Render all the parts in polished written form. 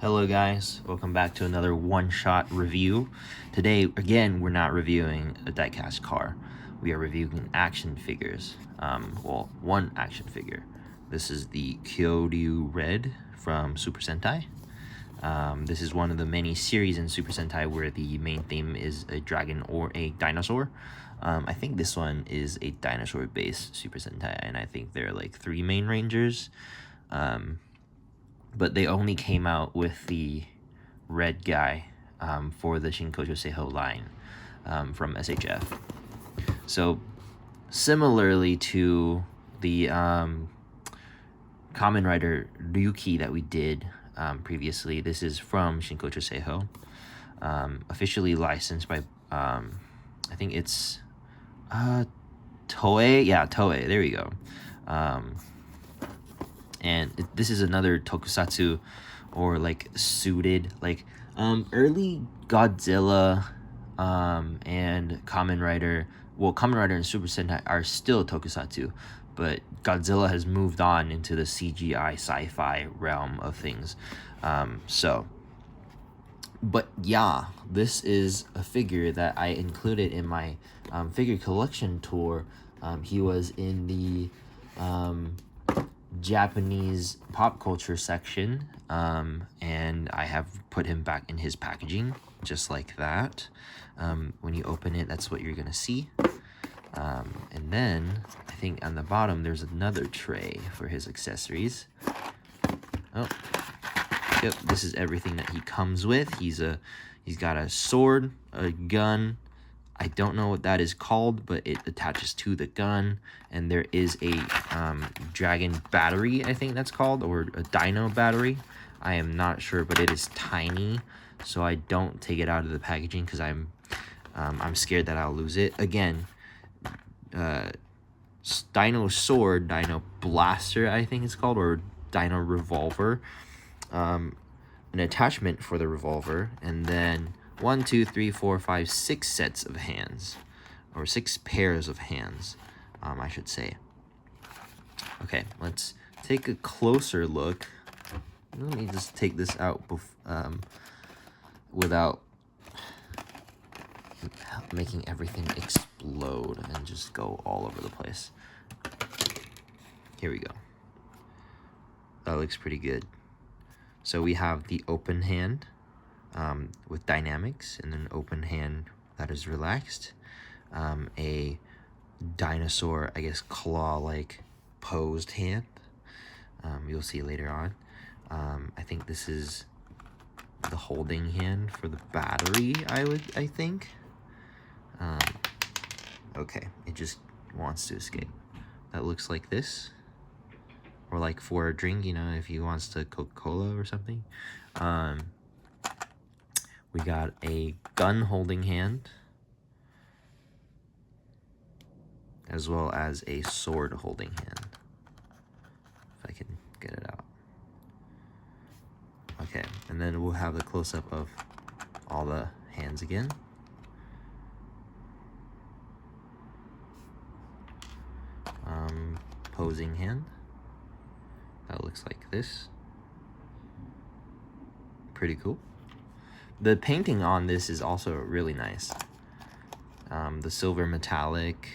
Hello guys, welcome back to another one-shot review. Today, again, we're not reviewing a diecast car. We are reviewing action figures. Well, one action figure. This is the Kyoryu Red from Super Sentai. This is one of the many series in Super Sentai where the main theme is a dragon or a dinosaur. I think this one is a dinosaur-based Super Sentai, and I think there are like 3 main rangers. But they only came out with the red guy for the shinkoucchou seihou line from SHF. So similarly to the Kamen Rider Ryuki that we did previously, this is from shinkoucchou seihou, officially licensed by I think it's Toei. Yeah, Toei. There you go. And this is another tokusatsu or like suited, like early Godzilla and Kamen Rider. Well, Kamen Rider and Super Sentai are still tokusatsu, but Godzilla has moved on into the CGI sci-fi realm of things. But yeah, this is a figure that I included in my figure collection tour. He was in the Japanese pop culture section, and I have put him back in his packaging just like that. When you open it, that's what you're gonna see. And then I think on the bottom there's another tray for his accessories. Oh, yep, this is everything that he comes with. He's got a sword, a gun. I don't know what that is called, but it attaches to the gun, and there is a dragon battery, I think that's called, or a dino battery. I am not sure, but it is tiny, so I don't take it out of the packaging because I'm scared that I'll lose it. Again, dino sword, dino blaster, I think it's called, or dino revolver. An attachment for the revolver, and then 1, 2, 3, 4, 5, 6 sets of hands, or 6 pairs of hands, I should say. Okay, let's take a closer look. Let me just take this out without making everything explode and just go all over the place. Here we go. That looks pretty good. So we have the open hand with dynamics, and an open hand that is relaxed. A dinosaur, I guess, claw-like posed hand. You'll see later on. I think this is the holding hand for the battery, I think. Okay, it just wants to escape. That looks like this. Or like for a drink, you know, if he wants to Coca-Cola or something. We got a gun holding hand, as well as a sword holding hand. If I can get it out. Okay, and then we'll have the close-up of all the hands again. Posing hand. That looks like this. Pretty cool. The painting on this is also really nice. The silver metallic,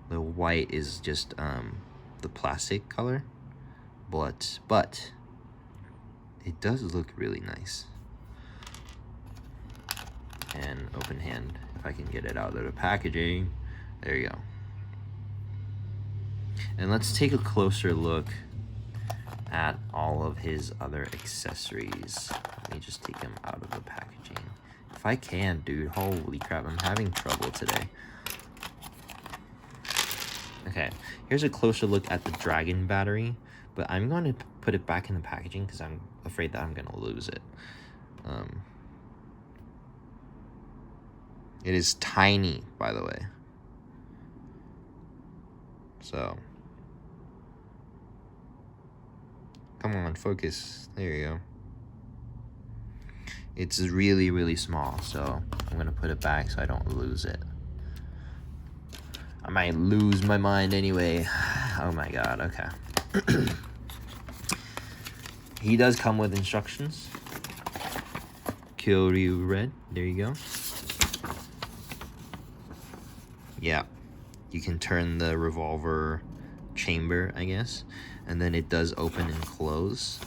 the white is just the plastic color, but it does look really nice. And open hand, if I can get it out of the packaging. There you go. And let's take a closer look at all of his other accessories. Let me just take them out of the packaging. If I can, dude. Holy crap, I'm having trouble today. Okay, here's a closer look at the dragon battery, but I'm going to put it back in the packaging because I'm afraid that I'm going to lose it. It is tiny, by the way. So come on, focus. There you go. It's really, really small, so I'm gonna put it back so I don't lose it. I might lose my mind anyway. Oh my god, okay. He does come with instructions. Kyoryu Red. There you go. Yeah, you can turn the revolver chamber, I guess, and then it does open and close,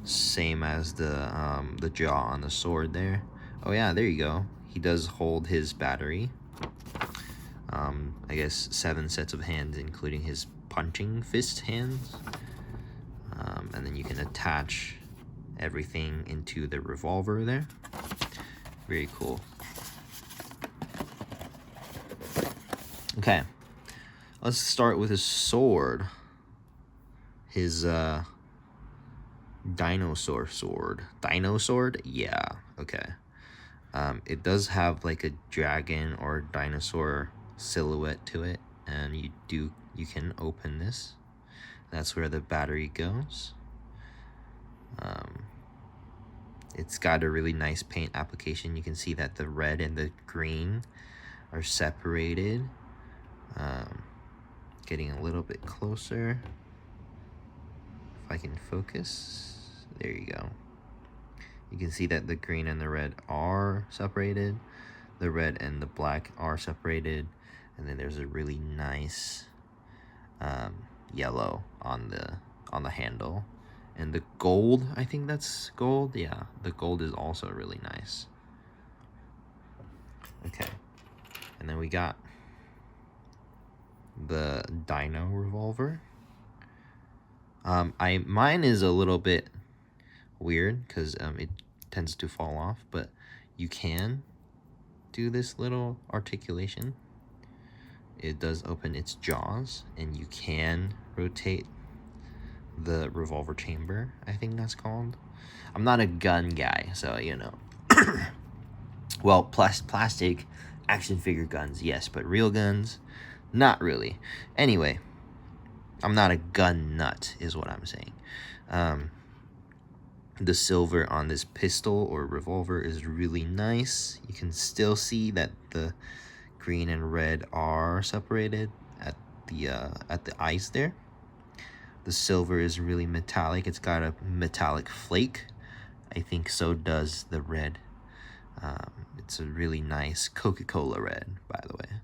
same as the jaw on the sword there. Oh yeah, there you go. He does hold his battery. I guess 7 sets of hands, including his punching fist hands. And then you can attach everything into the revolver there. Very cool. Okay, let's start with his sword. His dinosaur sword. Dino sword? Yeah, okay. It does have like a dragon or dinosaur silhouette to it, and you can open this. That's where the battery goes. It's got a really nice paint application. You can see that the red and the green are separated. Getting a little bit closer. If I can focus. There you go. You can see that the green and the red are separated. The red and the black are separated. And then there's a really nice yellow on the handle. And the gold, I think that's gold. Yeah, the gold is also really nice. Okay. And then we got the dino revolver. Mine is a little bit weird because it tends to fall off, but you can do this little articulation. It does open its jaws, and you can rotate the revolver chamber, I think that's called. I'm not a gun guy, so you know. Well, plastic action figure guns, yes, but real guns, not really. Anyway, I'm not a gun nut, is what I'm saying. The silver on this pistol or revolver is really nice. You can still see that the green and red are separated at the eyes there. The silver is really metallic. It's got a metallic flake. I think so does the red. It's a really nice Coca-Cola red, by the way.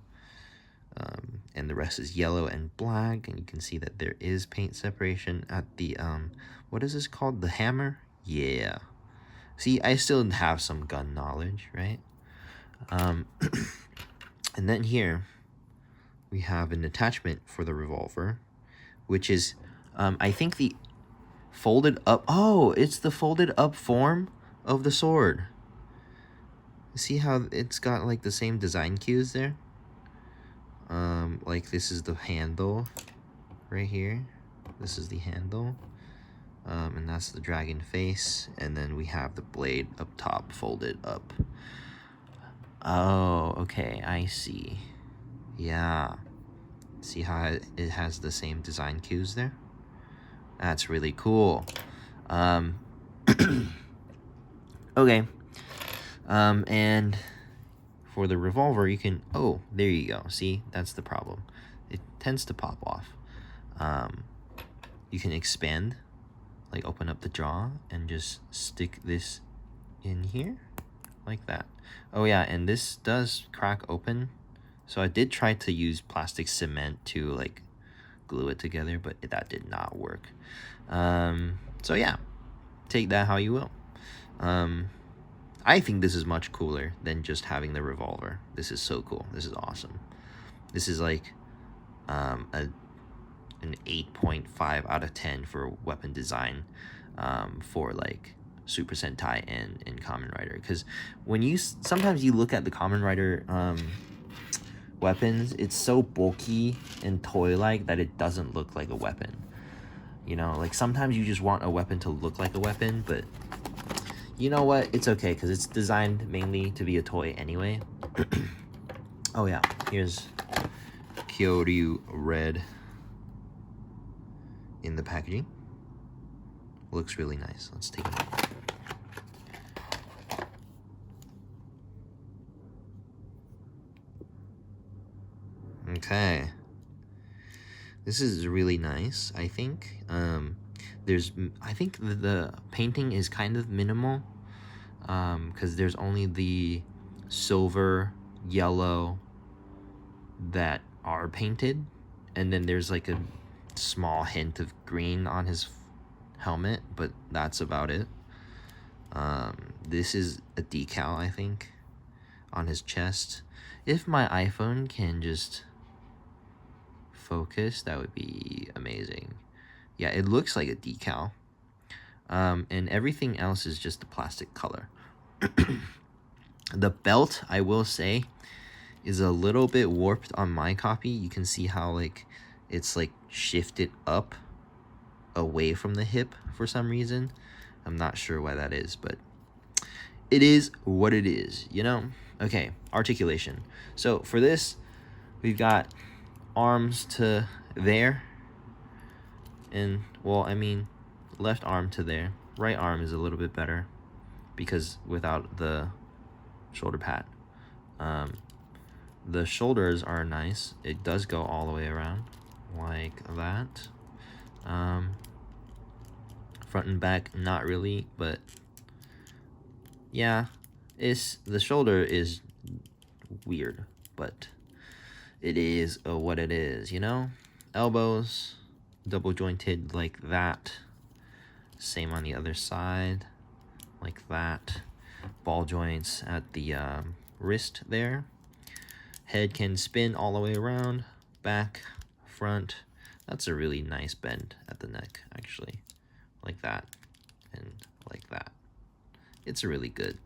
And the rest is yellow and black. And you can see that there is paint separation at the, what is this called? The hammer? Yeah. See, I still have some gun knowledge, right? And then here, we have an attachment for the revolver, which is, I think the folded up, oh, it's the folded up form of the sword. See how it's got like the same design cues there? Like this is the handle right here. This is the handle. And that's the dragon face. And then we have the blade up top folded up. Oh, okay, I see. Yeah. See how it has the same design cues there? That's really cool. Okay. And for the revolver, you can... Oh, there you go. See? That's the problem. It tends to pop off. You can expand. Like, open up the jaw and just stick this in here. Like that. Oh, yeah, and this does crack open. So I did try to use plastic cement to, like, glue it together, but that did not work. So, yeah. Take that how you will. I think this is much cooler than just having the revolver. This is so cool. This is awesome. This is like an 8.5 out of 10 for weapon design for like Super Sentai and Kamen Rider. Because when you sometimes you look at the Kamen Rider weapons, it's so bulky and toy-like that it doesn't look like a weapon. You know, like sometimes you just want a weapon to look like a weapon, but you know what? It's okay because it's designed mainly to be a toy anyway. Oh yeah, here's Kyoryu Red in the packaging. Looks really nice. Let's take a look. Okay. This is really nice, I think. I think the painting is kind of minimal. because there's only the silver, yellow that are painted, and then there's like a small hint of green on his helmet, but that's about it. This is a decal, I think, on his chest. If my iPhone can just focus, that would be amazing. Yeah, it looks like a decal. And everything else is just a plastic color. The belt, I will say, is a little bit warped on my copy. You can see how like it's like shifted up away from the hip for some reason. I'm not sure why that is, but it is what it is, you know? Okay, articulation. So for this, we've got arms to there. And, well, I mean, left arm to there. Right arm is a little bit better because without the shoulder pad. The shoulders are nice. It does go all the way around like that. Front and back, not really, but yeah, the shoulder is weird, but it is what it is, you know? Elbows, double jointed like that. Same on the other side, like that. Ball joints at the wrist there. Head can spin all the way around, back, front. That's a really nice bend at the neck, actually. Like that, and like that. It's a really good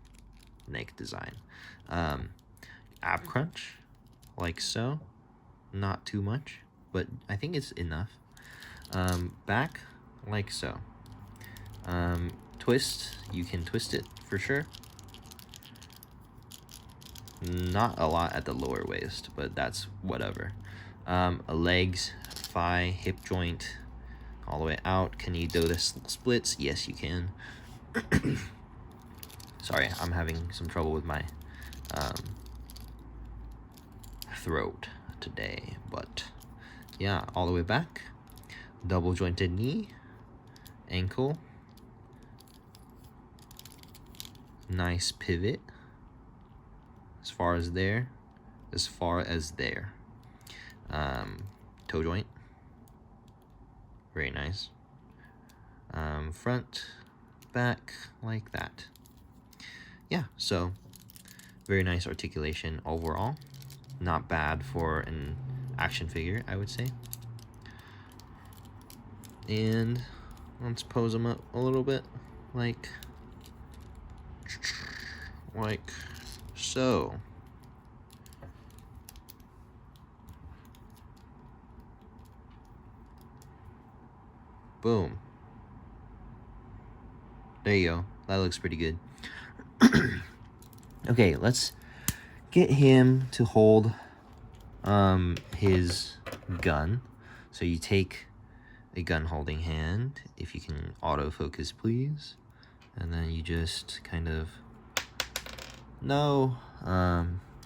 neck design. Ab crunch, like so. Not too much, but I think it's enough. Back, like so. Twist, you can twist it for sure. Not a lot at the lower waist, but that's whatever. Legs, thigh, hip joint, all the way out. Can you do this splits? Yes, you can. Sorry, I'm having some trouble with my throat today, but yeah, all the way back. Double jointed knee, ankle, nice pivot. As far as there. Toe joint, very nice. Front, back, like that. Yeah, so very nice articulation overall. Not bad for an action figure, I would say. And let's pose them up a little bit, like so. Boom. There you go. That looks pretty good. Okay, let's get him to hold his gun. So you take a gun holding hand, if you can autofocus please, and then you just kind of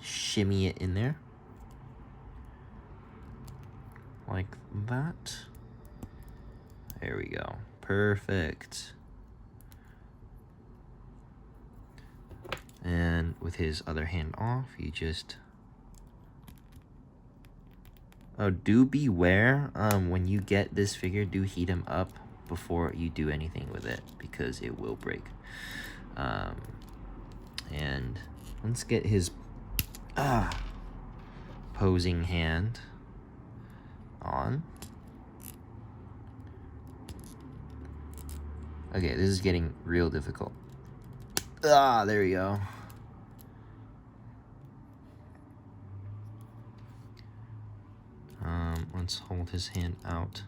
shimmy it in there like that. There we go. Perfect. And with his other hand off, you just do beware when you get this figure, do heat him up before you do anything with it because it will break. And let's get his posing hand on. Okay, this is getting real difficult. There we go. Let's hold his hand out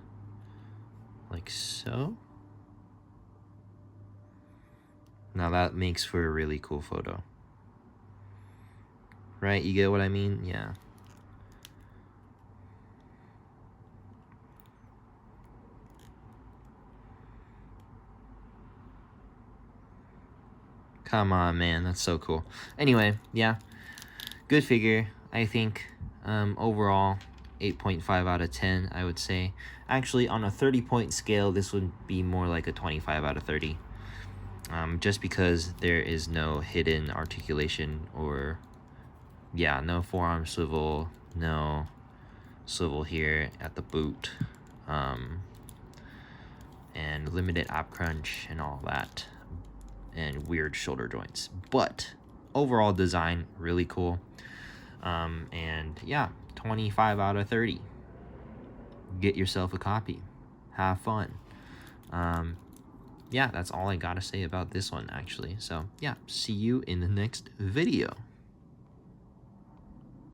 like so. Now that makes for a really cool photo. Right, you get what I mean? Yeah. Come on, man, that's so cool. Anyway, yeah, good figure, I think. Overall, 8.5 out of 10, I would say. Actually, on a 30-point scale, this would be more like a 25 out of 30. just because there is no hidden articulation or, yeah, no forearm swivel, no swivel here at the boot, and limited ab crunch and all that, and weird shoulder joints. But overall design, really cool. And yeah, 25 out of 30. Get yourself a copy. Have fun. Yeah, that's all I gotta say about this one, actually. So yeah, see you in the next video.